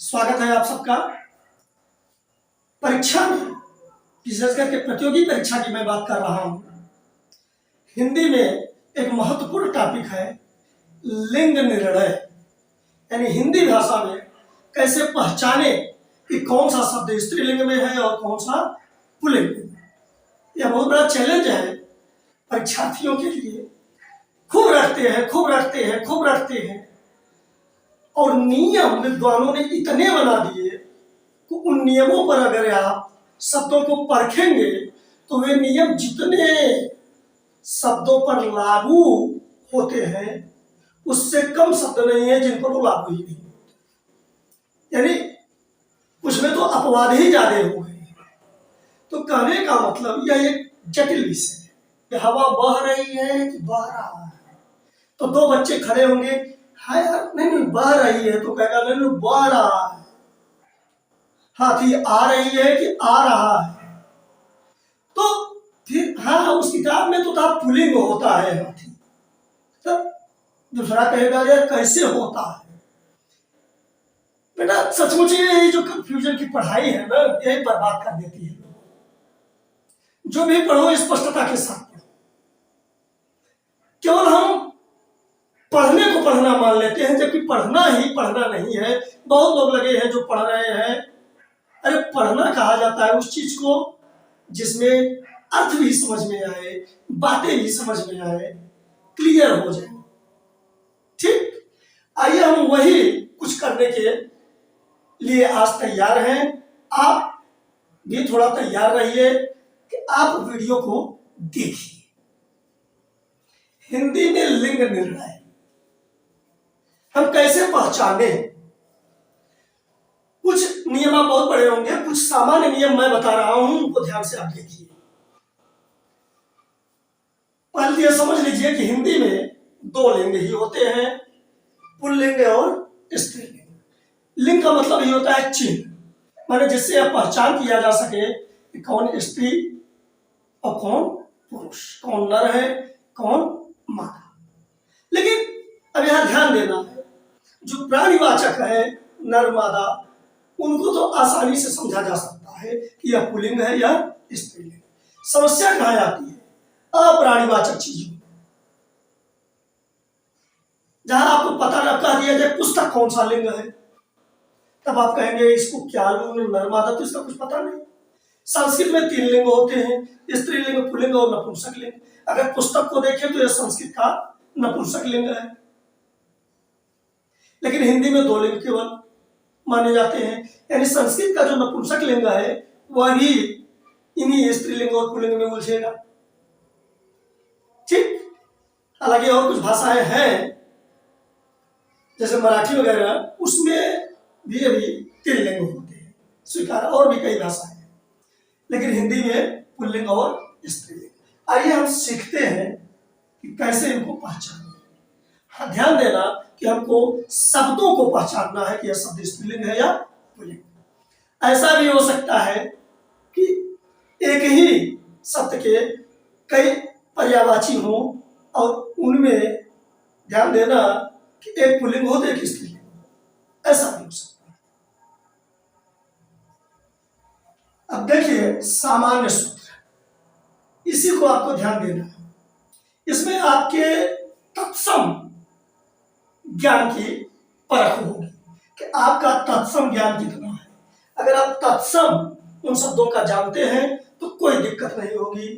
स्वागत है आप सबका। परीक्षा में विशेष करके प्रतियोगी परीक्षा की मैं बात कर रहा हूँ। हिंदी में एक महत्वपूर्ण टॉपिक है लिंग निर्णय, यानी हिंदी भाषा में कैसे पहचाने कि कौन सा शब्द स्त्रीलिंग में है और कौन सा पुल्लिंग में। यह बहुत बड़ा चैलेंज है परीक्षार्थियों के लिए। खूब रटते हैं और नियम विद्वानों ने इतने बना दिए कि उन नियमों पर अगर आप शब्दों को परखेंगे तो वे नियम जितने शब्दों पर लागू होते हैं उससे कम शब्द नहीं है जिन पर वो लागू ही नहीं होते, यानी उसमें तो अपवाद ही ज्यादा हो गए हैं। तो कहने का मतलब यह एक जटिल विषय है। हवा बह रही है कि बह रहा है, तो दो बच्चे खड़े होंगे, हाँ यार नहीं बह रही है, तो कहेगा नहीं बह रहा है। हाथी आ रही है कि आ रहा है, तो फिर हाँ उस किताब में तो था पुल्लिंग होता है हाथी, तो दूसरा कहेगा यार कैसे होता है। बेटा सचमुच यही जो कंफ्यूजन की पढ़ाई है ना, यही बर्बाद कर देती है। जो भी पढ़ो स्पष्टता के साथ पढ़ो। केवल हम पढ़ने को पढ़ना मान लेते हैं, जबकि पढ़ना ही पढ़ना नहीं है। बहुत लोग लगे हैं जो पढ़ रहे हैं। अरे पढ़ना कहा जाता है उस चीज को जिसमें अर्थ भी समझ में आए, बातें भी समझ में आए, क्लियर हो जाए। ठीक, आइए हम वही कुछ करने के लिए आज तैयार हैं। आप भी थोड़ा तैयार रहिए कि आप वीडियो को देखिए। हिंदी में लिंग निर्णय हम कैसे पहचाने। कुछ नियम आप बहुत पढ़े होंगे, कुछ सामान्य नियम मैं बता रहा हूं, उनको ध्यान से आप देखिए। पहले यह समझ लीजिए कि हिंदी में दो लिंग ही होते हैं, पुल्लिंग और स्त्रीलिंग। लिंग का मतलब ये होता है चिन्ह, माने जिससे यह पहचान किया जा सके कि कौन स्त्री और कौन पुरुष, कौन नर है कौन मादा। लेकिन अब यहां ध्यान देना है, जो प्राणीवाचक है नर मादा, उनको तो आसानी से समझा जा सकता है कि यह पुल्लिंग है या स्त्रीलिंग। समस्या कहां आती है? अप्राणीवाचक चीजों, जहां आपको पता न कह दिया जाए पुस्तक कौन सा लिंग है, तब आप कहेंगे इसको क्या लूं, नर मादा, तो इसका कुछ पता नहीं। संस्कृत में 3 लिंग होते हैं, स्त्रीलिंग, पुल्लिंग और नपुंसक लिंग। अगर पुस्तक को देखें तो यह संस्कृत का नपुंसक लिंग है, लेकिन हिंदी में 2 लिंग केवल माने जाते हैं। यानी संस्कृत का जो नपुंसक लिंग है वह भी इन्हीं स्त्रीलिंग और पुल्लिंग में उलझेगा। ठीक, हालांकि और कुछ भाषाएं हैं जैसे मराठी वगैरह, उसमें भी अभी 3 लिंग होते हैं स्वीकार, और भी कई भाषाएं हैं, लेकिन हिंदी में पुल्लिंग और स्त्रीलिंग। आइए हम सीखते हैं कि कैसे इनको पहचानें। हाँ, ध्यान देना कि हमको शब्दों को पहचानना है कि यह शब्द स्त्रीलिंग है या पुल्लिंग। ऐसा भी हो सकता है कि एक ही शब्द के कई पर्यायवाची हो और उनमें ध्यान देना कि एक पुल्लिंग हो तो एक स्त्रीलिंग, ऐसा भी हो सकता है। अब देखिए सामान्य सूत्र, इसी को आपको ध्यान देना है। इसमें आपके तत्सम ज्ञान की परख होगी कि आपका तत्सम ज्ञान कितना है। अगर आप तत्सम उन शब्दों का जानते हैं तो कोई दिक्कत नहीं होगी।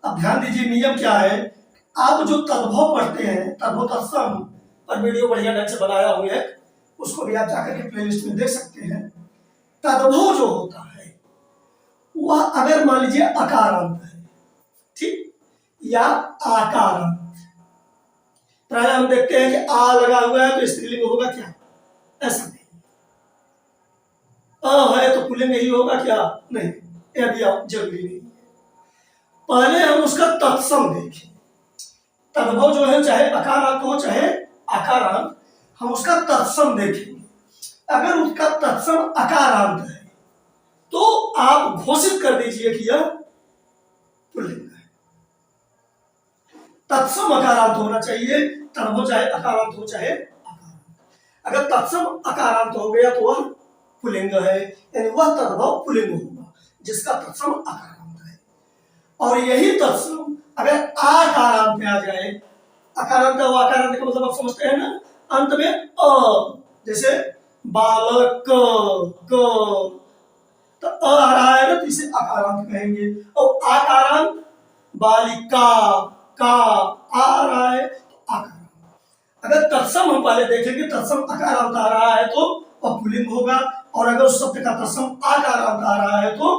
अब ध्यान दीजिए नियम क्या है। आप जो तद्भव पढ़ते हैं, तद्भव तत्सम पर वीडियो बढ़िया ढंग से बनाया हुआ है, उसको भी आप जाकर के प्लेलिस्ट में देख सकते हैं। तद्भव जो होता है वह अगर मान लीजिए अकारांत है, ठीक, या आकारांत। प्राय हम देखते हैं कि आ लगा हुआ है तो स्त्रीलिंग होगा क्या? ऐसा नहीं। अ है तो पुल्लिंग ही होगा क्या? नहीं, यह भी जरूरी नहीं। पहले हम उसका तत्सम देखें। तद्भव जो है चाहे अकारांत हो चाहे आकारांत, हम उसका तत्सम देखेंगे। अगर उसका तत्सम अकारांत है तो आप घोषित कर दीजिए कि यह पुल्लिंग है। तत्सम अकारांत होना चाहिए, तद्भव चाहे अकारांत हो चाहे आकारांत। अगर तत्सम अकारांत हो गया तो वह पुल्लिंग है, यानी वह तद्भव पुल्लिंग होगा जिसका तत्सम अकारांत है। और यही तत्सम अगर आकारांत में आ जाए, अकारांत व आकारांत का मतलब आप समझते हैं ना, अंत में अ, जैसे बालक क, तो अ आ रहा है ना, तो इसे अकारांत कहेंगे। और आकारांत बालिका का आ रहा है तो आकारांत। अगर तत्सम हम पहले देखेंगे, तत्सम अकारांत आ रहा है तो वह पुल्लिंग होगा, और अगर उस शब्द का तत्सम आकारांत आ रहा है तो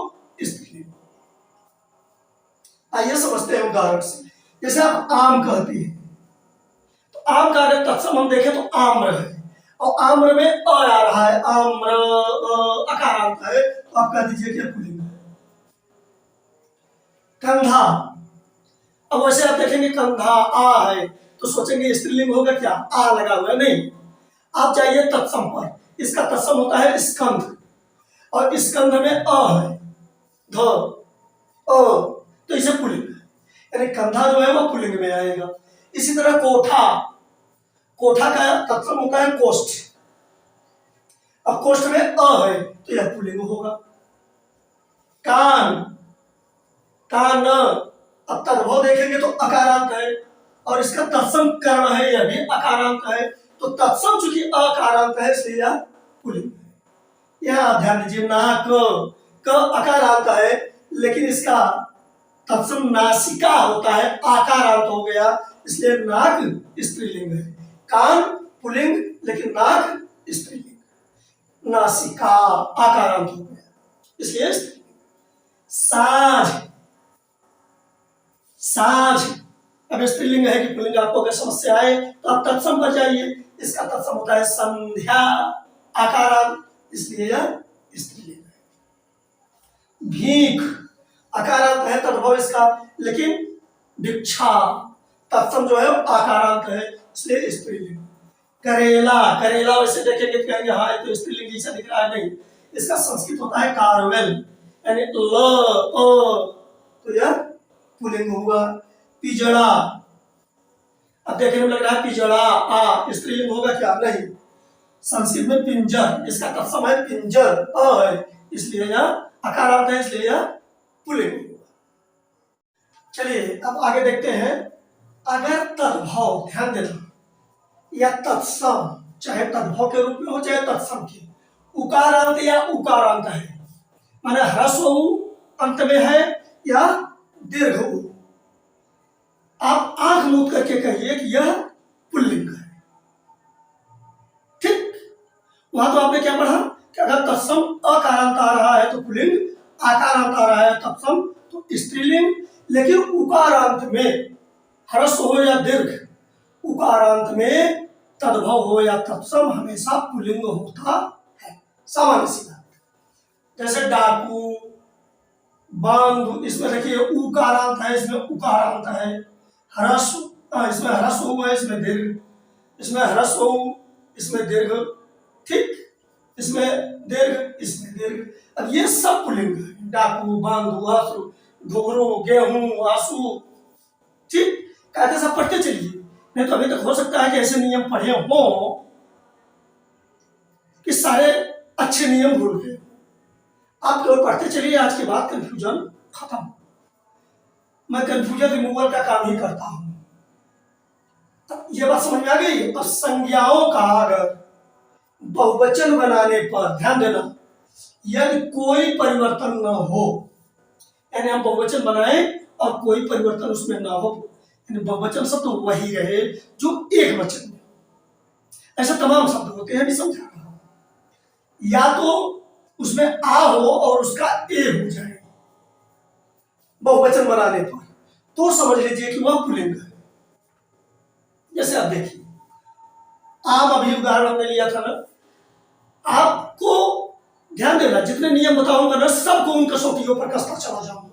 स्त्रीलिंग। आइए समझते हैं उदाहरण से। जैसे आप आम कहती है, तो आम का अगर तत्सम हम देखें तो आम्र है, और आम्र में अ आ रहा है, आम्र अकारांत है, तो आप कह दीजिए कि पुल्लिंग है। कंधा, अब वैसे आप देखेंगे कंधा आ है तो सोचेंगे स्त्रीलिंग होगा क्या, आ लगा हुआ है, नहीं। आप जाइए तत्सम पर, इसका तत्सम होता है स्कंध, और स्कंध में अ है, ध अ, तो इसे पुल्लिंग है, यानी कंधा जो है वो पुल्लिंग में आएगा। इसी तरह कोठा, कोठा का तत्सम होता है कोष्ठ, अब कोष्ठ में अ है तो यह पुल्लिंग होगा। कान, कान, अब तद्भव देखेंगे तो अकारांत है, और इसका तत्सम कर्ण है, यह भी अकारांत है, तो तत्सम चूंकि अकारांत है इसलिए यह पुल्लिंग है। यह ध्यान दीजिए, नाक, क अकारांत है, लेकिन इसका तत्सम नासिका होता है, आकारांत हो गया, इसलिए नाक स्त्रीलिंग है। कान पुल्लिंग, लेकिन नाक स्त्रीलिंग। नासिका आकारांत हो गया, इसलिए स्त्रीलिंग। साझ, साझ अब स्त्रीलिंग है कि पुल्लिंग, आपको अगर समस्या आए तो आप तत्सम पर जाइए, इसका तत्सम होता है संध्या आकारांत, इसलिए यह स्त्रीलिंग है। भीख अकारांत है तद्भव इसका, लेकिन भिक्षा तत्सम जो है आकारांत है, इसलिए स्त्रीलिंग। करेला, करेला वैसे देखेंगे तो कहेंगे हाँ ये तो स्त्रीलिंग जैसा दिख रहा है, नहीं, इसका संस्कृत होता है कारवेल, यानी ल अ, तो यह पुल्लिंग हुआ। पिजड़ा, अब देखने में लग रहा है पिजड़ा आ, स्त्रीलिंग होगा क्या, नहीं, संस्कृत में पिंजर, इसका तत्सम है पिंजर, अ है, इसलिए यह अकारांत है, इसलिए यह पुल्लिंग होगा। चलिए अब आगे देखते हैं। अगर तद्भव, ध्यान देना, या तत्सम, चाहे तद्भव के रूप में हो चाहे तत्सम के, उकारांत या उकारांत है, माने ह्रस्व उ अंत में है या दीर्घ उ, आप आंख मूंद करके कहिए कि यह पुल्लिंग है। ठीक, वहां तो आपने क्या पढ़ा कि अगर तत्सम अकारांत आ रहा है तो पुल्लिंग, आकारांत आ रहा है तत्सम तो स्त्रीलिंग, लेकिन उकारांत में ह्रस्व हो या दीर्घ, उकारांत में तद्भव हो या तत्सम हमेशा पुल्लिंग होता है, सामान्य सी बात। जैसे डाकू, बांधु, इसमें देखिए उकारांत है, इसमें उकारांत है, ह्रस्व, इसमें ह्रस्व हुआ है, इसमें दीर्घ, इसमें ह्रस्व हो, इसमें दीर्घ, ठीक, इसमें दीर्घ, इसमें दीर्घ। अब ये सब पुल्लिंग है, डाकू, बांधु, आंसू, घुघरू, गेहूं, आंसू, ठीक, कहते सब पढ़ते चलिए, नहीं तो अभी तक हो सकता है कि ऐसे नियम पढ़े हो कि सारे अच्छे नियम भूल गए। आप केवल पढ़ते चलिए, आज के बाद कंफ्यूजन खत्म। मैं कंफ्यूजन रिमूवल का काम ही करता हूं। तो ये बात समझ में आ गई। अब संज्ञाओं का अगर बहुवचन बनाने पर ध्यान देना, यदि कोई परिवर्तन न हो, यानी हम बहुवचन बनाए और कोई परिवर्तन उसमें ना हो, यानी बहुवचन शब्द तो वही रहे जो एक वचन में, ऐसे तमाम शब्द होते हैं, भी समझा रहा हूं। या तो उसमें आ हो और उसका ए हो जाए बहुवचन बनाने पर, तो समझ लीजिए कि वह पुल्लिंग है। जैसे आप देखिए, आम अभी उदाहरण हमने लिया था ना, आपको ध्यान देना, जितने नियम बताऊंगा ना सबको उन कसौटियों पर कसता चला जाऊंगा,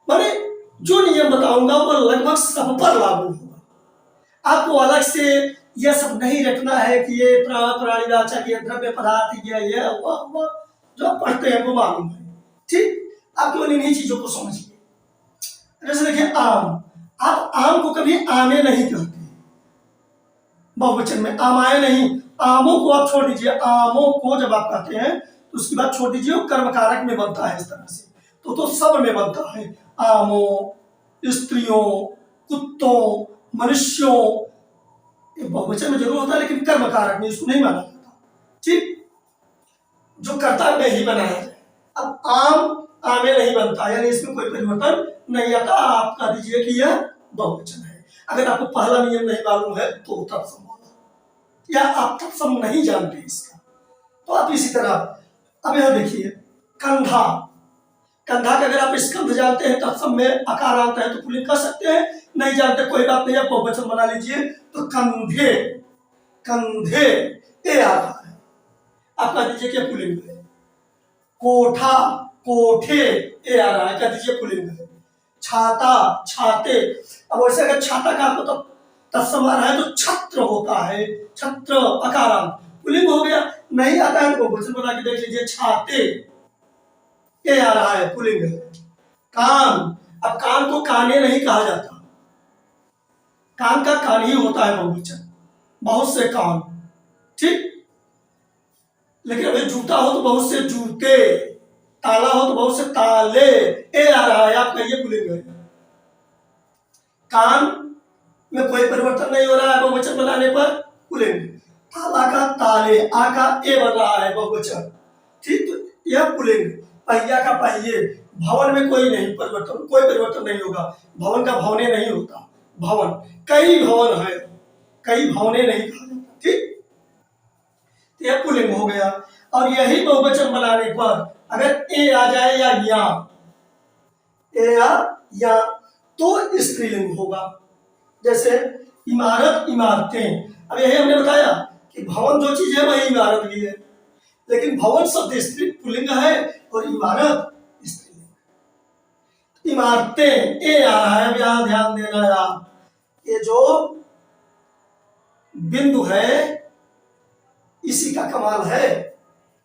माने जो नियम बताऊंगा वो लगभग सब पर लागू होगा। आपको अलग से यह सब नहीं रखना है कि ये प्राणिवाचक, ये द्रव्य पदार्थ, ये वह जो आप पढ़ते हैं वो मालूम है, ठीक, आप केवल इन्हीं चीजों को समझिए। जैसे देखिए आम, आप आम को कभी आमे नहीं कहते बहुवचन में, आमाए नहीं, आमों को आप छोड़ दीजिए, आमों को जब आप कहते हैं तो उसके बाद छोड़ दीजिए, वो कर्म कारक में बनता है इस तरह से। तो सब में बनता है, आमों, स्त्रियों, कुत्तों, मनुष्यों, ये बहुवचन में जरूर होता है लेकिन कर्म कारक में इसको नहीं माना जाता। ठीक, जो कर्ता में ही बनाया जाए। अब आम आमे नहीं बनता, यानी इसमें कोई परिवर्तन नहीं आता। आप कह दीजिए कि यह बहुवचन है। अगर आपको पहला नियम नहीं मालूम है तो तत्सम बोलो, या आप तत्सम नहीं जानते इसका, तो आप इसी तरह, अब यह देखिए कंधा, कंधा का अगर आप स्कंध जानते हैं तत्सम में आकार आता है तो पुल्लिंग कर सकते हैं, नहीं जानते कोई बात नहीं, आप बहुवचन बना लीजिए। तो कंधे, कंधे ए आ रहा है, आप कह दीजिए क्या पुल्लिंग है। कोठा, कोठे ए आ रहा है, कह दीजिए पुल्लिंग है। छाता, छाते, अब वैसे अगर छाता का आपको तो तत्सम आ रहा है तो छत्र होता है, छत्र अकारांत पुल्लिंग हो गया। नहीं आता है तो बहुवचन बना के देख लीजिए, छाते ए आ रहा है, पुल्लिंग है। कान, अब कान को काने नहीं कहा जाता, कान का कान ही होता है बहुवचन, बहुत से कान। ठीक, लेकिन अभी जूता हो तो बहुत से जूते, ताला हो तो बहुत से ताले, ए आ रहा है, आप कहिए पुल्लिंग है। कान में कोई परिवर्तन नहीं हो रहा है बहुवचन बनाने पर, पुल्लिंग। ताला का ताले, आ का ए बन रहा है बहुवचन। ठीक, तो यह पुल्लिंग। पहिया का पहिए, भवन में कोई नहीं परिवर्तन, कोई परिवर्तन नहीं होगा, भवन का भवने नहीं होता, भवन, कई भवन है, कई भवने नहीं कहा जाता। ठीक, यह पुल्लिंग हो गया। और यही बहुवचन बनाने पर अगर ए आ जाए या ए या तो स्त्रीलिंग होगा। जैसे इमारत, इमारतें, अब यही हमने बताया कि भवन जो चीज है वही इमारत भी है, लेकिन भवन शब्द स्त्री पुल्लिंग है और इमारत स्त्रीलिंग। इमारतें ए आ रहा है, यहां ध्यान देना यार, ये जो बिंदु है इसी का कमाल है,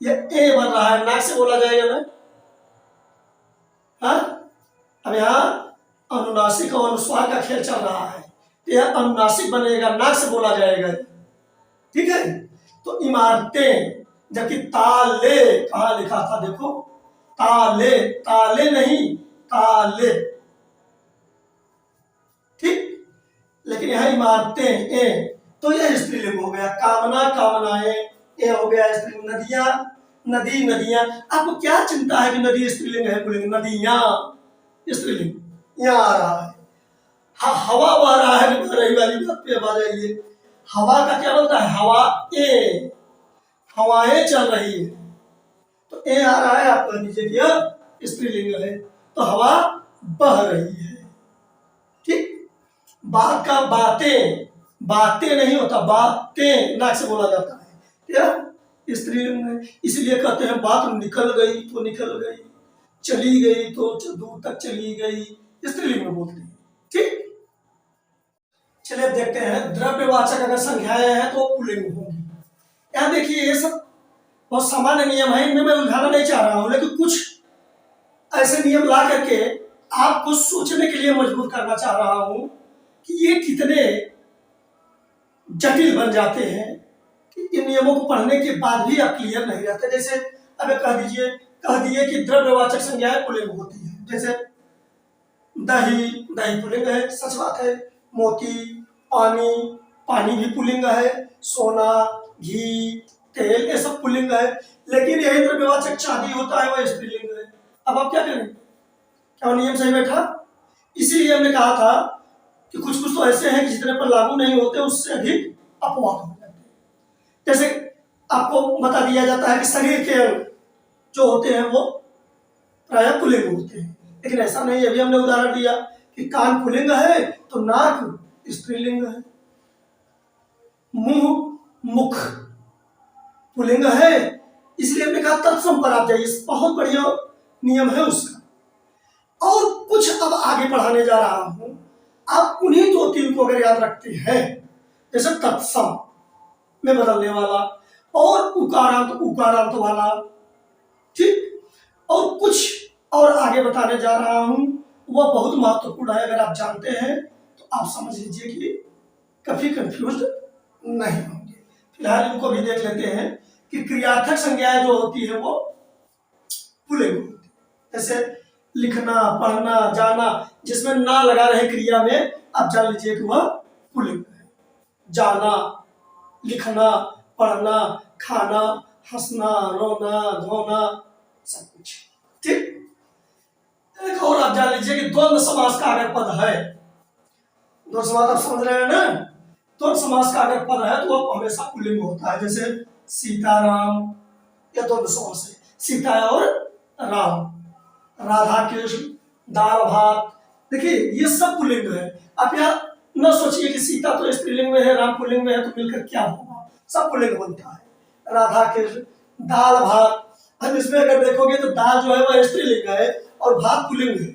ये ए बन रहा है, नाक से बोला जाएगा ना। हाँ, अब यहाँ अनुनासिक और अनुस्वार का खेल चल रहा है, तो यह अनुनासिक बनेगा, नाक से बोला जाएगा। ठीक है, तो इमारतें, जबकि ताले कहाँ लिखा था, देखो ताले, ताले नहीं ताले। ठीक, लेकिन यहाँ इमारतें ए, तो यह स्त्रीलिंग हो गया। कामना, कामनाएं ए हो गया स्त्रीलिंग। नदियां, नदी, नदियां, आपको क्या चिंता है कि नदी स्त्रीलिंग है पुल्लिंग, नदियां स्त्रीलिंग, यहाँ आ रहा है। हवा बह रहा है, रही वाली बात पे आ जाइए, हवा का क्या बोलता है, हवा ए, हवाएं चल रही है, तो ए आ रहा है, आप कह दीजिए कि स्त्रीलिंग है, तो हवा बह रही है। ठीक, बात का बातें, बातें नहीं होता, बातें नाक से बोला जाता है, क्या स्त्रीलिंग है। इसलिए कहते हैं बात निकल गई तो निकल गई, चली गई तो दूर तक चली गई, स्त्रीलिंग में बोलते हैं। ठीक, चलिए देखते हैं द्रव्यवाचक अगर संख्याएं हैं तो पुल्लिंग होंगी। यहाँ देखिए ये सब बहुत सामान्य नियम है, इनमें मैं उलझाना नहीं चाह रहा हूं, लेकिन कुछ ऐसे नियम ला करके आपको सोचने के लिए मजबूर करना चाह रहा हूं कि ये कितने जटिल बन जाते हैं कि इन नियमों को पढ़ने के बाद भी आप क्लियर नहीं रहते। जैसे अब कह दिए कि द्रव्यवाचक संज्ञाएं पुल्लिंग होती है, जैसे दही, दही पुल्लिंग है, सच बात है। मोती, पानी, पानी भी पुल्लिंग है। सोना, घी, तेल, ये सब पुल्लिंग है, लेकिन यही द्रव्यवाचक चांदी होता है वह स्त्रीलिंग है। अब आप क्या करें, क्या नियम सही बैठा? इसीलिए हमने कहा था कि कुछ कुछ तो ऐसे हैं कि जितने पर लागू नहीं होते उससे अधिक अपवाद हो जाते हैं। जैसे आपको बता दिया जाता है कि शरीर के अंग जो होते हैं वो प्रायः पुल्लिंग होते हैं, लेकिन ऐसा नहीं है। अभी हमने उदाहरण दिया कि कान पुल्लिंग है तो नाक स्त्रीलिंग है। मुंह, मुख पुल्लिंग है, इसलिए हमने कहा तत्सम पर आप जाइए, बहुत बढ़िया नियम है उसका। और कुछ अब आगे पढ़ाने जा रहा हूं, आप उन्हीं दो तीन को अगर याद रखते हैं, जैसे तत्सम में बदलने वाला और उकारांत उकारांत वाला, ठीक, और कुछ और आगे बताने जा रहा हूं, वह बहुत महत्वपूर्ण है। अगर आप जानते हैं तो आप समझ लीजिए कि कभी कंफ्यूज नहीं होंगे। फिलहाल इनको भी देख लेते हैं कि क्रियार्थक संज्ञाएं जो होती है वो पुल्लिंग होती है। जैसे लिखना, पढ़ना, जाना, जिसमें ना लगा रहे क्रिया में, आप जान लीजिए कि वह पुल्लिंग है। जाना, लिखना, पढ़ना, खाना, हंसना, रोना, धोना, सब कुछ। ठीक। एक और आप जान लीजिए कि द्वंद्व समास का अगर पद है, द्वंद्व समास आप समझ रहे हैं ना, द्वंद्व समास का अगर पद है तो वह हमेशा पुल्लिंग होता है। जैसे सीताराम, या द्वंद्व समास है, सीता और राम, राधा कृष्ण, दाल भात। देखिए ये सब पुल्लिंग है। आप यहाँ न सोचिए कि सीता तो स्त्रीलिंग में है, राम पुल्लिंग में है, तो मिलकर क्या होगा, सब पुल्लिंग बनता है। राधा कृष्ण, दाल भात। अब इसमें अगर देखोगे तो दाल जो है वह स्त्रीलिंग है और भात पुल्लिंग है,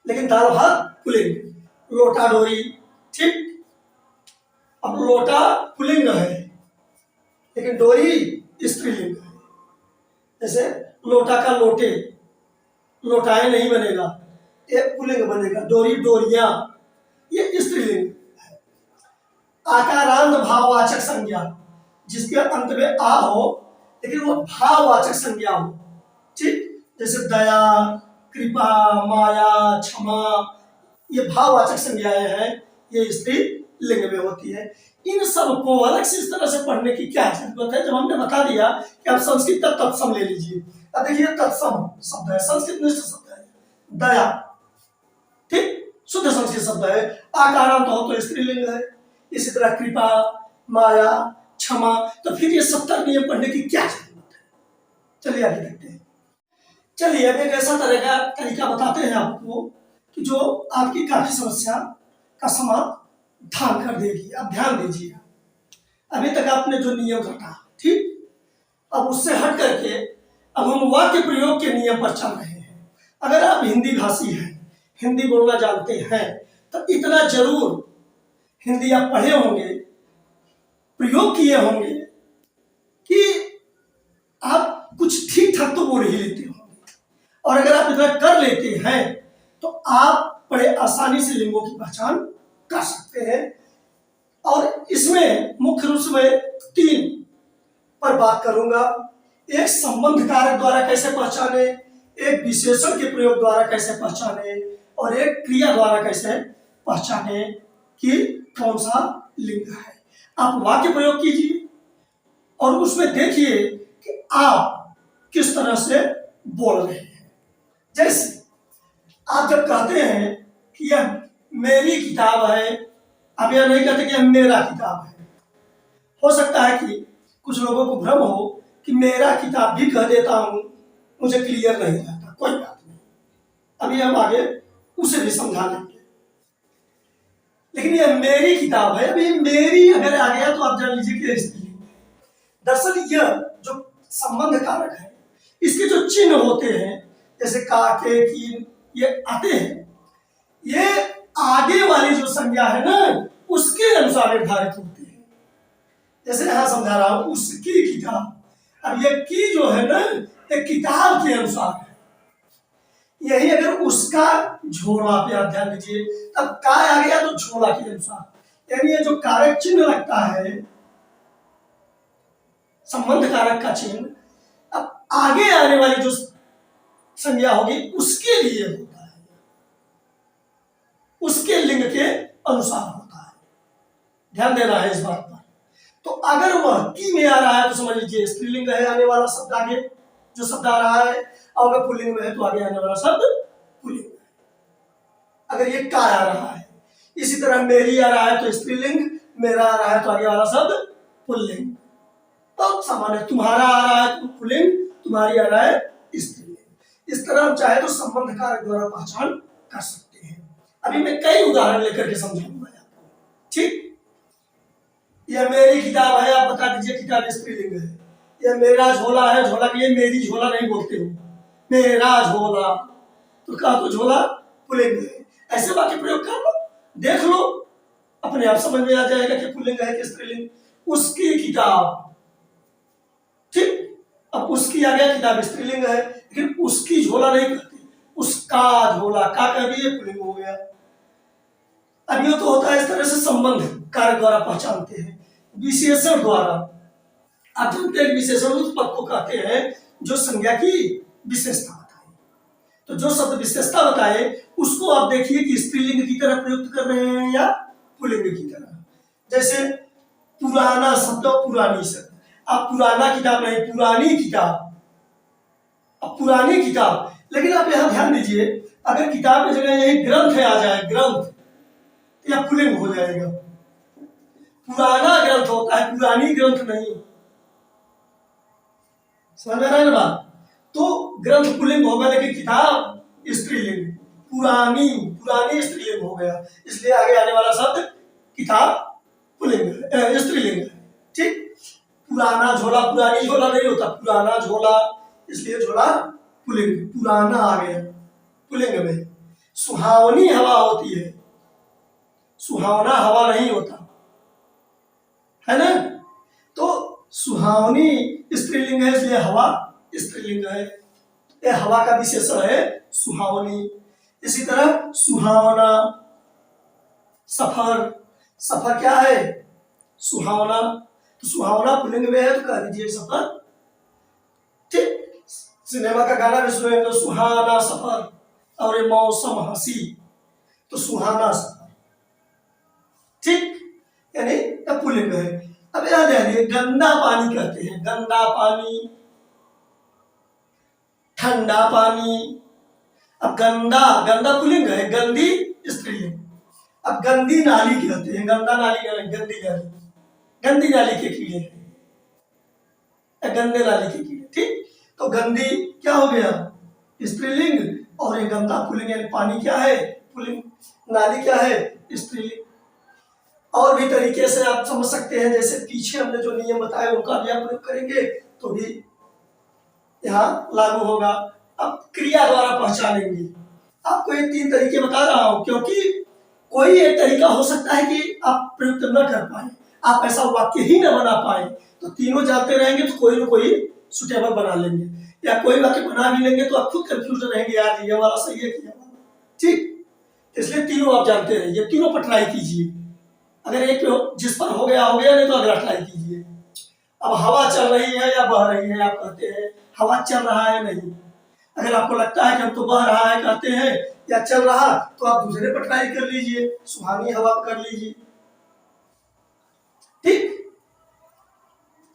लेकिन दाल भात पुल्लिंग। लोटा डोरी, ठीक। अब लोटा पुल्लिंग है लेकिन डोरी स्त्रीलिंग है। जैसे लोटा का लोटे, लोटाए नहीं बनेगा, ये पुल्लिंग बनेगा। डोरी, डोरियां, ये स्त्रीलिंग है। आकारांत भाववाचक संज्ञा, जिसके अंत में आ हो लेकिन वो भाववाचक संज्ञा हो, ठीक। जैसे दया, कृपा, माया, क्षमा, ये भाववाचक संज्ञाएं हैं, ये स्त्रीलिंग में होती है। इन सबको अलग से इस तरह से पढ़ने की क्या जरूरत है, जब हमने बता दिया कि आप संस्कृत का तत्सम ले लीजिए। अब देखिए तत्सम शब्द है, संस्कृत निष्ठ शब्द है। दया, ठीक, शुद्ध संस्कृत शब्द है। आकारांत हो तो स्त्रीलिंग है। इसी तरह कृपा, माया, क्षमा। तो फिर ये 70 नियम पढ़ने की क्या जरूरत है। चलिए आगे देखते हैं। चलिए अब एक ऐसा तरह का तरीका बताते हैं आपको कि जो आपकी काफी समस्या का समाधान कर देगी। अब ध्यान दीजिए, अभी तक आपने जो नियम रटा, ठीक, अब उससे हट करके अब हम वाक्य प्रयोग के नियम पर चल रहे हैं। अगर आप हिंदी भाषी हैं, हिंदी बोलना जानते हैं, तो इतना जरूर हिंदी आप पढ़े होंगे, प्रयोग किए होंगे कि आप कुछ ठीक ठाक तो बोल ही लेते होंगे। और अगर आप इतना कर लेते हैं तो आप बड़े आसानी से लिंगों की पहचान कर सकते हैं। और इसमें मुख्य रूप से मैं 3 पर बात करूंगा। एक संबंध कारक द्वारा कैसे पहचाने, एक विशेषण के प्रयोग द्वारा कैसे पहचाने, और एक क्रिया द्वारा कैसे पहचाने कि कौन सा लिंग है। आप वाक्य प्रयोग कीजिए और उसमें देखिए कि आप किस तरह से बोल रहे हैं। जैसे आप जब कहते हैं कि यह मेरी किताब है, आप यह नहीं कहते कि यह मेरा किताब है। हो सकता है कि कुछ लोगों को भ्रम हो कि मेरा किताब भी कह देता हूं, मुझे क्लियर नहीं रहता, कोई बात नहीं, अभी हम आगे उसे भी समझा लेंगे। लेकिन यह मेरी किताब है, अभी मेरी अगर आ गया तो आप जान लीजिए कि स्त्रीलिंग है। दरअसल यह जो संबंध कारक है, इसके जो चिन्ह होते हैं, जैसे का, के, की, ये आते हैं, ये आगे वाली जो संज्ञा है ना, उसके अनुसार निर्धारित होते हैं। जैसे यहां समझा रहा हूं, उसकी किताब। अब ये की जो है ना, ये किताब के अनुसार है। यही अगर उसका झोला पे आप ध्यान दीजिए, तब का आ गया तो झोला के अनुसार। यानी ये जो कारक चिन्ह लगता है, संबंध कारक का चिन्ह, अब आगे आने वाली जो संज्ञा होगी उसके लिए होता है, उसके लिंग के अनुसार होता है। ध्यान देना है इस बात पर। तो अगर वह की में आ रहा है तो समझ लीजिए स्त्रीलिंग है आने वाला शब्द, आगे जो शब्द आ रहा है। और अगर पुल्लिंग में है तो आगे आने वाला शब्द पुल्लिंग है। अगर ये का आ रहा है, इसी तरह मेरी आ रहा है तो स्त्रीलिंग, मेरा आ रहा है तो आगे वाला शब्द पुल्लिंग। तो सामान्य तुम्हारा आ रहा है तो पुल्लिंग, तुम्हारी आ रहा है स्त्रीलिंग। इस तरह हम चाहे तो संबंध कारक द्वारा पहचान कर सकते हैं। अभी मैं कई उदाहरण लेकर के समझाऊंगा आपको, ठीक। यह मेरी किताब है, आप बता दीजिए किताब स्त्रीलिंग है। यह मेरा झोला है, झोला के लिए मेरी झोला नहीं बोलते हो, मेरा झोला, तो कहा तो झोला पुल्लिंग है। ऐसे वाक्य प्रयोग कर लो, देख लो, अपने आप समझ में आ जाएगा कि पुल्लिंग है कि स्त्रीलिंग। उसकी किताब, ठीक। अब उसकी आ गया, किताब स्त्रीलिंग है, लेकिन उसकी झोला नहीं कहते, उसका झोला, का कह दिए पुल्लिंग हो गया। अब ये तो होता है इस तरह से संबंध कारक द्वारा पहचानते हैं। विशेषण द्वारा आप जानते हैं विशेषण उस पद को कहते हैं जो संज्ञा की विशेषता बताए। तो जो शब्द विशेषता बताए उसको आप देखिए कि स्त्रीलिंग की तरह प्रयुक्त कर रहे हैं या पुल्लिंग की तरह। जैसे पुराना शब्द और पुरानी शब्द, आप पुराना किताब नहीं, पुरानी किताब। अब पुरानी किताब, लेकिन आप यहां ध्यान दीजिए, अगर किताब की जगह यही ग्रंथ आ जाए, ग्रंथ, तो यह पुल्लिंग हो जाएगा। पुराना ग्रंथ होता है, पुरानी ग्रंथ नहीं। समझ में आ रहा है ना बात? तो ग्रंथ पुल्लिंग होगा, लेकिन किताब स्त्रीलिंग। पुरानी, पुरानी स्त्रीलिंग हो गया, इसलिए आगे आने वाला शब्द किताब पुल्लिंग स्त्रीलिंग है। ठीक, पुराना झोला, पुरानी झोला नहीं होता, पुराना झोला, इसलिए झोला पुल्लिंग, पुराना आ गया पुल्लिंग में। सुहावनी हवा होती है, सुहावना हवा नहीं होता है ना। तो सुहावनी स्त्रीलिंग है, इसलिए हवा स्त्रीलिंग है। यह हवा का विशेषण है सुहावनी। इसी तरह सुहावना, सफर, सफर क्या है? सुहावना। तो सुहावना पुल्लिंग में है तो कह दीजिए सफर। ठीक, सिनेमा का गाना भी सुने तो सुहाना सफर, और ये मौसम हंसी, तो सुहाना सफर। ठीक, यानी पुल्लिंग है। अब याद है, गंदा पानी कहते हैं, गंदा पानी, ठंडा पानी। अब गंदा, गंदा पुल्लिंग है, गंदी स्त्रीलिंग। अब गंदी नाली कहते हैं, गंदा नाली नहीं, गंदी नाली, गंदी नाली के कीड़े, गंदे नाली के कीड़े। ठीक, तो गंदी क्या हो गया? स्त्रीलिंग, और ये गंदा पुल्लिंग, यानी पानी क्या है? पुल्लिंग, नाली क्या है? स्त्रीलिंग। और भी तरीके से आप समझ सकते हैं, जैसे पीछे हमने जो नियम बताए उनका भी आप प्रयोग करेंगे तो भी यहाँ लागू होगा। अब क्रिया द्वारा पहचानेंगे। आपको ये 3 तरीके बता रहा हूं, क्योंकि कोई एक तरीका हो सकता है कि आप प्रयुक्त न कर पाए, आप ऐसा वाक्य ही न बना पाए। तो तीनों जानते रहेंगे तो कोई ना कोई सुटेबल बना लेंगे, या कोई वाक्य बना भी लेंगे तो आप खुद कंफ्यूज रहेंगे, यार ये वाला सही है कि ठीक। इसलिए तीनों आप जानते रहिए, तीनों पर ट्राई कीजिए। अगर एक जिस पर हो गया नहीं तो अगला ट्राई कीजिए। अब हवा चल रही है या बह रही है, आप कहते हैं हवा चल रहा है नहीं। अगर आपको लगता है कि हम तो बह रहा है कहते हैं या चल रहा, तो आप दूसरे पर ट्राई कर लीजिए, सुहानी हवा कर लीजिए। ठीक,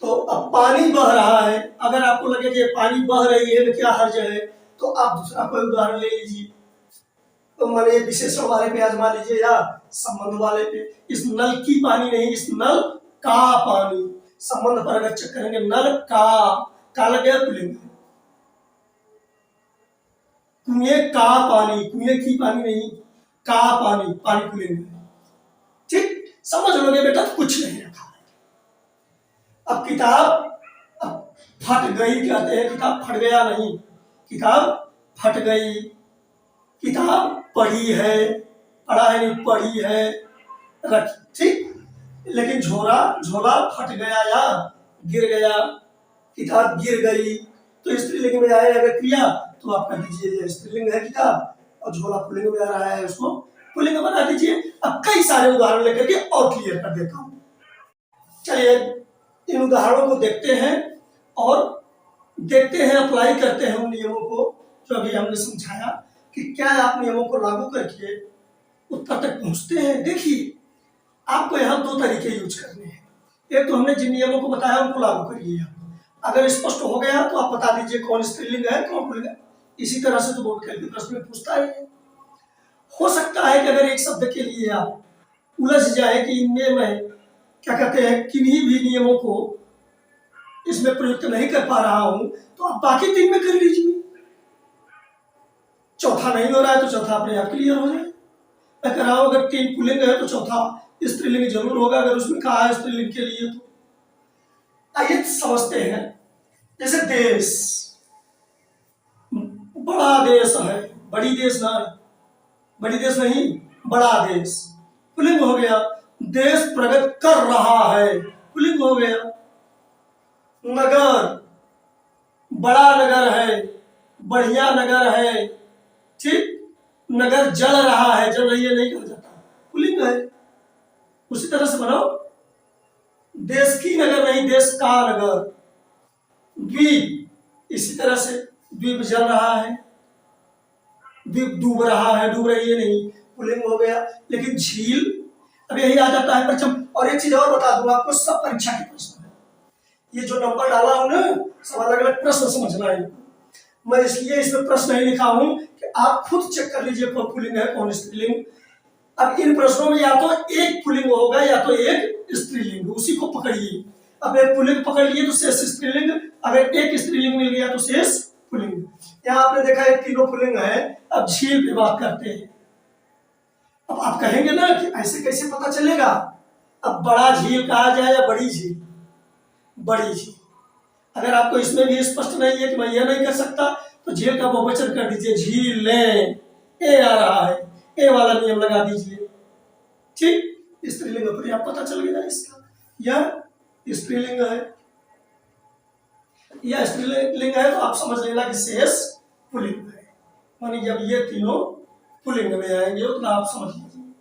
तो अब पानी बह रहा है, अगर आपको लगे कि पानी बह रही है तो क्या हर्ज है, तो आप दूसरा कोई उदाहरण ले लीजिए। तो माने विशेषण वाले पे आजमा लीजिए या संबंध वाले पे। इस नल की पानी नहीं, इस नल का पानी। संबंध पर अगर चेक करेंगे, नल का लग गया पुल्लिंग। कुएं का पानी, कुएं की पानी नहीं, का पानी, पानी पुल्लिंग। ठीक, समझ लोगे बेटा, कुछ नहीं रखा है। अब किताब, अब फट गई कहते हैं, किताब फट गया नहीं, किताब फट गई। किताब पढ़ी है, पढ़ा है नहीं, पढ़ी है, रखी। ठीक, लेकिन झोला फट गया या गिर गया, किताब गिर गई, तो स्त्रीलिंग में आए अगर क्रिया तो आप कह दीजिए ये स्त्रीलिंग है किताब, और झोला पुल्लिंग में आ रहा है उसको पुल्लिंग बना दीजिए। अब कई सारे उदाहरण लेकर के और क्लियर कर देता हूं। चलिए इन उदाहरणों को देखते हैं और देखते हैं, अप्लाई करते हैं उन नियमों को जो अभी हमने समझाया, कि क्या आप नियमों को लागू करके उत्तर तक पहुंचते हैं। देखिए, आपको यहाँ 2 तरीके यूज करने हैं। एक तो हमने जिन नियमों को बताया उनको लागू करिए। अगर स्पष्ट हो गया तो आप बता दीजिए कौन स्त्रीलिंग है कौन पुल्लिंग है। इसी तरह से तो बोर्ड के प्रश्न में पूछता है। हो सकता है कि अगर एक शब्द के लिए आप उलझ जाए कि इनमें मैं क्या कहते हैं किन्हीं भी नियमों को इसमें प्रयुक्त नहीं कर पा रहा हूं, तो आप बाकी 3 में कर लीजिए। चौथा नहीं हो रहा है तो चौथा अपने आप क्लियर हो जाए। मैं कह रहा हूं अगर 3 पुल्लिंग है तो चौथा स्त्रीलिंग जरूर होगा, अगर उसमें कहा है स्त्रीलिंग के लिए तो। आइए समझते हैं। जैसे देश, बड़ा देश है, बड़ी देश ना, बड़ी देश नहीं, बड़ा देश, पुल्लिंग हो गया। देश प्रगति कर रहा है, पुल्लिंग हो गया। नगर, बड़ा नगर है, बढ़िया नगर है। ठीक, नगर जल रहा है, जल रही है नहीं कहा जाता, पुल्लिंग है। उसी तरह से बनाओ, देश की नगर नहीं, देश का नगर। द्वीप, इसी तरह से द्वीप जल रहा है, द्वीप डूब रहा है, डूब रही है नहीं, पुल्लिंग हो गया। लेकिन झील, अब यही आ जाता है प्रथम। और एक चीज और बता दूं आपको, सब परीक्षा के प्रश्न है, ये जो नंबर डाला हूं ना, सब अलग अलग प्रश्न समझना है। मैं इसलिए इसमें प्रश्न नहीं लिखा हूं कि आप खुद चेक कर लीजिए कौन पुल्लिंग है कौन स्त्रीलिंग। अब इन प्रश्नों में या तो एक पुल्लिंग होगा या तो एक स्त्रीलिंग, उसी को पकड़िए। अब एक पुल्लिंग पकड़ लिए तो शेष स्त्रीलिंग, अगर एक स्त्रीलिंग मिल गया तो शेष पुल्लिंग। यहाँ आपने देखा है तीनों पुल्लिंग है। अब झील पे बात करते हैं। अब आप कहेंगे ना कि ऐसे कैसे पता चलेगा, अब बड़ा झील कहा जाए या बड़ी झील? बड़ी झील। अगर आपको इसमें भी स्पष्ट नहीं है कि मैं यह नहीं कर सकता, तो झील का बहुवचन कर दीजिए, झीलें। ए आ रहा है, ए वाला नियम लगा दीजिए। ठीक, स्त्रीलिंग अपने आप पता चल गया इसका। यह स्त्रीलिंग है, यह स्त्रीलिंग है, तो आप समझ लेना कि शेष पुल्लिंग है। मानी जब ये तीनों पुल्लिंग में आएंगे उतना आप समझ लीजिए।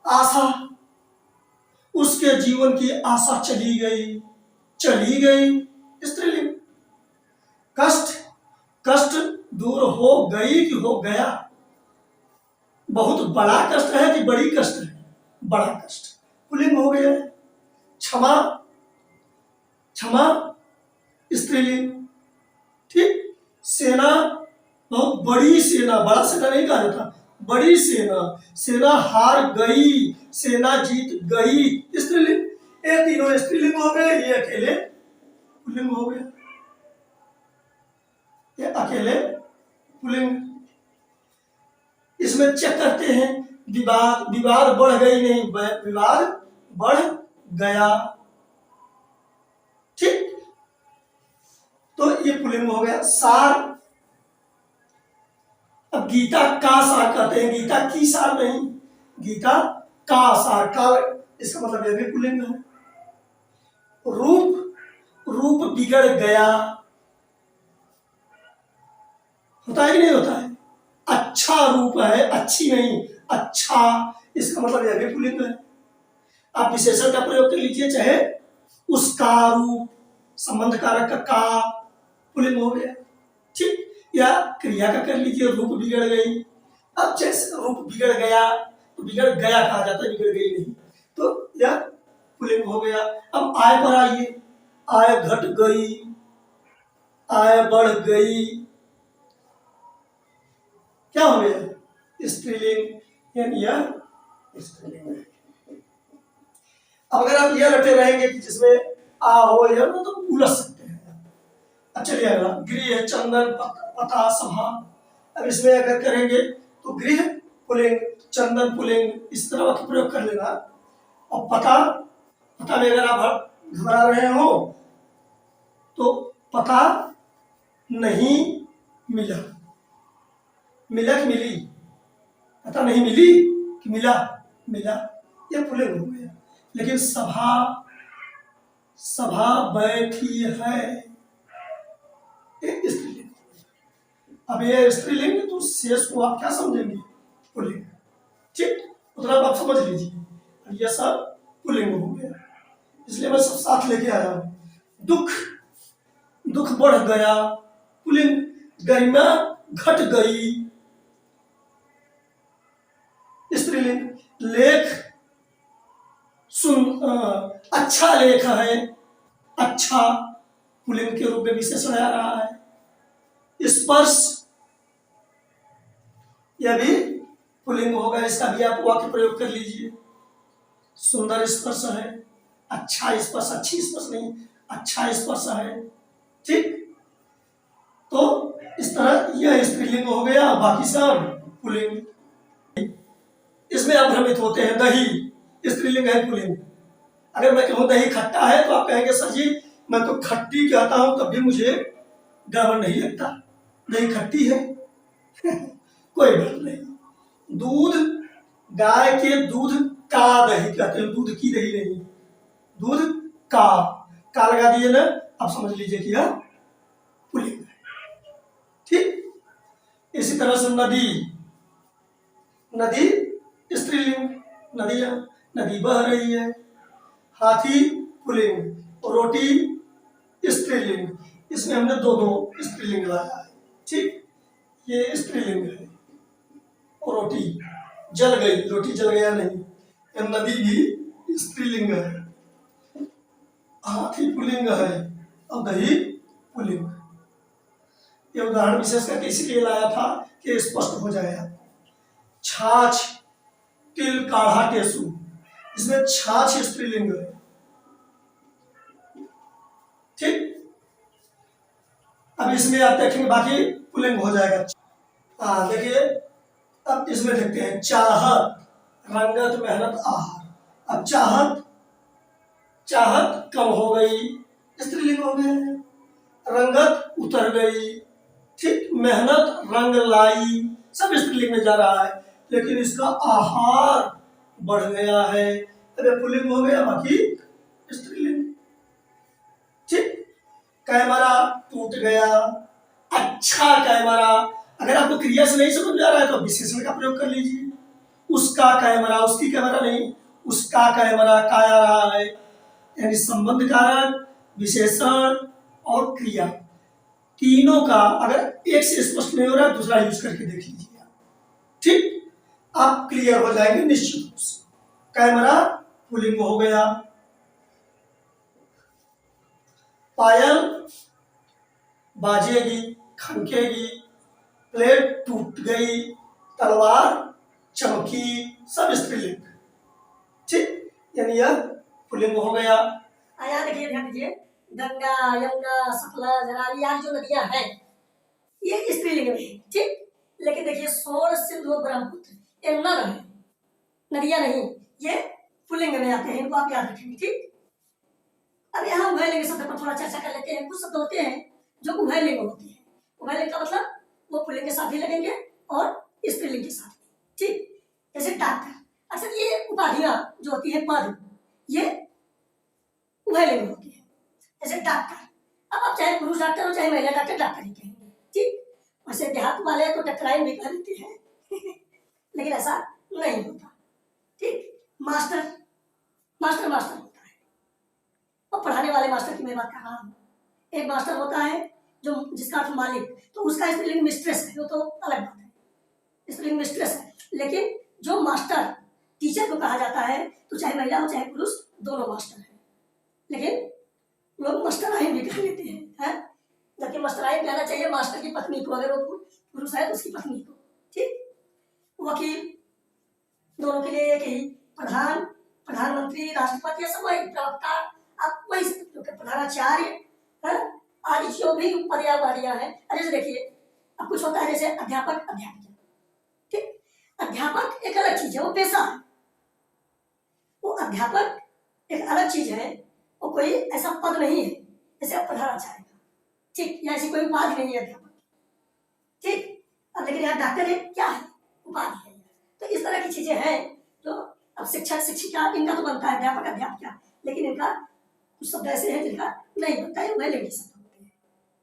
आशा, उसके जीवन की आशा चली गई, चली गई, स्त्रीलिंग। कष्ट, कष्ट दूर हो गई कि हो गया? बहुत बड़ा कष्ट है कि बड़ी कष्ट है? बड़ा कष्ट, पुल्लिंग हो गया। क्षमा, क्षमा स्त्रीलिंग। ठीक, सेना, बहुत बड़ी सेना, बड़ा सेना नहीं कहा जाता, बड़ी सेना, सेना हार गई, सेना जीत गई, स्त्रीलिंग। ये तीनों स्त्रीलिंग हो गए, ये अकेले पुल्लिंग हो गया, ये अकेले पुल्लिंग। इसमें चेक करते हैं, विवाद, विवाद बढ़ गई नहीं, विवाद बढ़ गया। ठीक, तो ये पुल्लिंग हो गया। सार, अब गीता का सार कहते हैं, गीता की सार नहीं, गीता का सार, का इसका मतलब यह भी पुल्लिंग है। रूप, रूप बिगड़ गया, होता है कि नहीं होता है? अच्छा रूप है, अच्छी नहीं, अच्छा, इसका मतलब यह भी पुल्लिंग है। आप विशेषण का प्रयोग कर लीजिए, चाहे उसका रूप, संबंध कारक का पुल्लिंग हो गया। ठीक, या क्रिया का कर लीजिए, रूप बिगड़ गई। अब जैसे रूप बिगड़ गया, तो बिगड़ गया कहा जाता है, बिगड़ गई नहीं, तो यह पुल्लिंग हो गया। अब आय पर आइए, आय घट गई, आय बढ़ गई, क्या हो गया? स्त्रीलिंग, यानी यह स्त्रीलिंग है। अब अगर आप यह रटे रहेंगे कि जिसमें आ हो या ना, तो उलझ सकते हैं। अब चलिए अगला, गृह, चंदन, पता, सभा। अब इसमें अगर करेंगे तो गृह पुल्लिंग, चंदन पुल्लिंग, इस तरह का प्रयोग कर लेना। और पता, पता में अगर आप घबरा रहे हो तो पता नहीं मिला, मिला कि मिली? पता नहीं मिली कि मिला? मिला, यह पुल्लिंग हो गया। लेकिन सभा, सभा बैठी है, एक स्त्रीलिंग। अब ये स्त्रीलिंग, तो शेष को आप क्या समझेंगे? पुल्लिंग। ठीक, मतलब आप समझ लीजिए यह सब पुल्लिंग हो गया, इसलिए मैं सब साथ लेके आया हूं। दुख, दुख बढ़ गया, पुल्लिंग। गरिमा घट गई, स्त्रीलिंग। लेख, अच्छा लेख है, अच्छा, पुल्लिंग के रूप में विशेषण आ रहा है। स्पर्श, यह भी पुल्लिंग होगा, इसका भी आप वाक्य प्रयोग कर लीजिए। सुंदर स्पर्श है, अच्छा स्पर्श, अच्छी स्पर्श नहीं, अच्छा स्पर्श है। ठीक, तो इस तरह यह स्त्रीलिंग हो गया, बाकी सब पुल्लिंग। इसमें आप भ्रमित होते हैं, दही स्त्रीलिंग है पुल्लिंग। अगर मैं कहूं दही खट्टा है तो आप कहेंगे सर जी मैं तो खट्टी कहता हूं तब भी मुझे गड़बड़ नहीं लगता, दही खट्टी है। कोई बात नहीं। दूध, गाय के दूध का दही कहते हैं, दूध की दही नहीं, दूध का लगा दिए ना, आप समझ लीजिए कि यह पुल्लिंग है। ठीक, इसी तरह से नदी, नदी स्त्रीलिंग, नदियां, नदी बह रही है। हाथी पुल्लिंग, रोटी स्त्रीलिंग, इसमें हमने दो दो स्त्रीलिंग लाया है। ठीक, ये स्त्रीलिंग है। और रोटी जल गई, रोटी जल गया नहीं। ये नदी भी स्त्रीलिंग है। हाथी पुल्लिंग है और दही पुल्लिंग। ये उदाहरण विशेष करके इसलिए लाया था कि स्पष्ट हो जाएगा। छाछ तिल काढ़ा टेसु, इसमें छाछ स्त्रीलिंग है। ठीक, अब इसमें आप देखेंगे बाकी पुल्लिंग हो जाएगा। हाँ देखिए, अब इसमें देखते हैं चाहत रंगत मेहनत आहार। अब चाहत, चाहत कम हो गई, स्त्रीलिंग हो गया। रंगत उतर गई, ठीक, मेहनत रंग लाई, सब स्त्रीलिंग में जा रहा है। लेकिन इसका आहार बढ़ गया है, अरे पुल्लिंग हो गया, बाकी स्त्रीलिंग। ठीक, कैमरा टूट गया, अच्छा कैमरा। अगर आपको क्रिया से नहीं समझ में आ रहा है तो विशेषण का प्रयोग कर लीजिए। उसका कैमरा, उसकी कैमरा नहीं, उसका कैमरा का आ रहा है। यानी संबंध कारक, विशेषण और क्रिया तीनों का अगर एक से स्पष्ट नहीं हो रहा है दूसरा यूज करके देख लीजिए। ठीक, आप क्लियर हो जाएंगे निश्चित रूप से। कैमरा पुल्लिंग हो गया। पायल बाजेगी खनकेगी, प्लेट टूट गई, तलवार चमकी, सब स्त्रीलिंग। ठीक, यानी यह पुल्लिंग हो गया। यहाँ देखिए, ध्यान दीजिए, गंगा यमुना सतलज जरावी आदि जो नदियां हैं ये स्त्रीलिंग में है। ठीक, लेकिन देखिए सोन सिंधु ब्रह्मपुत्र ये नद है, नदियां नहीं, ये पुल्लिंग में आते हैं, इनको आप याद रखेंगे। ठीक, अब यहाँ उभयलिंग शब्द पर थोड़ा चर्चा कर लेते हैं। कुछ शब्द होते हैं जो उभयलिंग होते हैं। उभयलिंग का मतलब वो पुल्लिंग के साथ भी लगेंगे और स्त्रीलिंग के साथ भी। ठीक, जैसे डॉक्टर, अक्सर ये उपाधियां जो होती है पद, ये उभयलिंग होती है। जैसे डॉक्टर, अब आप चाहे पुरुष डॉक्टर हो चाहे महिला डॉक्टर, डॉक्टर ही कहेंगे। ठीक, वैसे देहात वाले तो डॉक्टराइन भी कह देते हैं लेकिन ऐसा नहीं होता। ठीक, मास्टर, मास्टर मास्टर होता है, और पढ़ाने वाले मास्टर की मैं बात कर रहा हूँ। एक मास्टर होता है जो जिसका अर्थ मालिक, तो उसका स्त्रीलिंग मिस्ट्रेस है, वो तो अलग बात है, स्त्रीलिंग मिस्ट्रेस है। लेकिन जो मास्टर टीचर को कहा जाता है तो चाहे महिला हो चाहे पुरुष, दोनों मास्टर है। लेकिन लोग मास्टराइन भी कह लेते हैं, जबकि मास्टराइन कहना चाहिए मास्टर की पत्नी को, अगर वो पुरुष है तो उसकी पत्नी को। ठीक, वकील, दोनों के लिए एक ही। प्रधान, प्रधानमंत्री, राष्ट्रपति, सब वही। प्रवक्ता, आप वही प्रधानाचार्य, आदि जो भी पर्यावरणीय है। जैसे देखिए, अब कुछ होता है जैसे अध्यापक, अध्यापिका। ठीक, अध्यापक एक अलग चीज है, वो पेशा है। वो अध्यापक एक अलग चीज है, वो कोई ऐसा पद नहीं है जैसे आप प्रधानाचार्य का। ठीक, या ऐसी कोई उपाधि नहीं है अध्यापक। ठीक, अब लेकिन यहाँ डॉक्टर है, क्या है, उपाधि है। तो इस तरह की चीजें हैं जो अब शिक्षक शिक्षिका इनका तो बनता है, अध्यापक अध्यापिका, लेकिन इनका कुछ शब्द ऐसे हैं जिनका नहीं बनता है, वह लेंगे सब।